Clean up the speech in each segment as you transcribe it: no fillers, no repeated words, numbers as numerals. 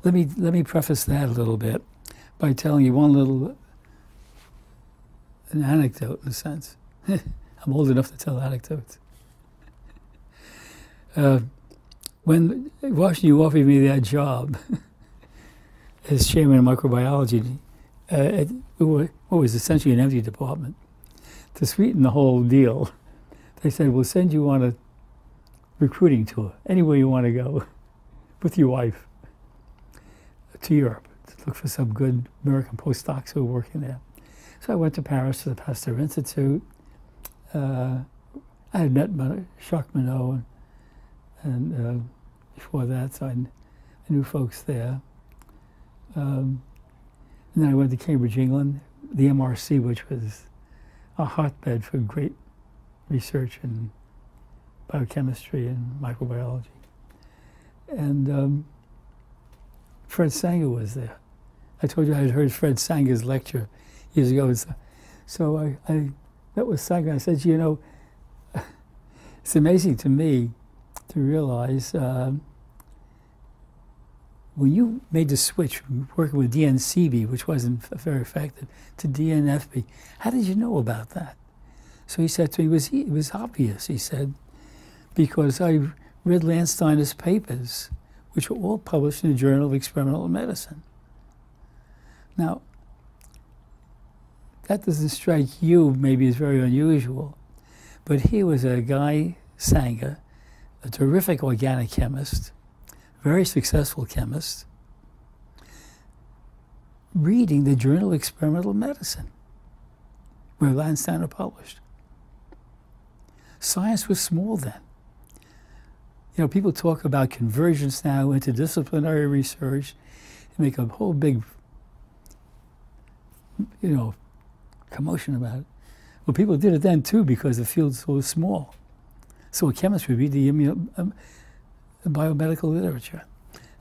let me preface that a little bit by telling you an anecdote, in a sense. I'm old enough to tell anecdotes. When Washington offered me that job as chairman of microbiology, what was essentially an empty department, to sweeten the whole deal, they said, we'll send you on a recruiting tour, anywhere you want to go, with your wife, to Europe, to look for some good American postdocs who were working there. So I went to Paris to the Pasteur Institute. I had met Jacques Monod, and before that, so I knew folks there. And then I went to Cambridge, England, the MRC, which was a hotbed for great research in biochemistry and microbiology. And Fred Sanger was there. I told you I had heard Fred Sanger's lecture years ago. So I met with Sanger. I said, you know, it's amazing to me to realize when you made the switch from working with DNCB, which wasn't very effective, to DNFB, how did you know about that? So he said to me, it was obvious, he said, because I read Landsteiner's papers, which were all published in the Journal of Experimental Medicine. Now, that doesn't strike you maybe as very unusual, but here was a guy, Sanger, a terrific organic chemist, very successful chemist, reading the Journal of Experimental Medicine, where Landsteiner published. Science was small then. You know, people talk about convergence now, interdisciplinary research, and make a whole big, you know, commotion about it. Well, people did it then too because the field's so small. So a chemist would read the biomedical literature.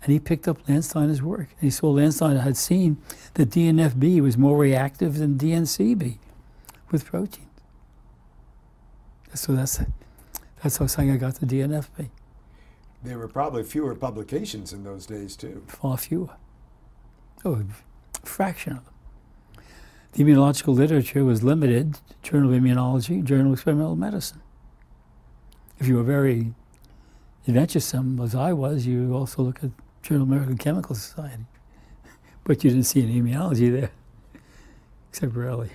And he picked up Landsteiner's work. And he saw Landsteiner had seen that DNFB was more reactive than DNCB with proteins. So that's how Sanger got to DNFB. There were probably fewer publications in those days, too. Far fewer. Oh, a fraction of them. The immunological literature was limited, Journal of Immunology, Journal of Experimental Medicine. If you were very adventuresome, as I was, you also look at Journal of American Chemical Society. But you didn't see any immunology there, except rarely.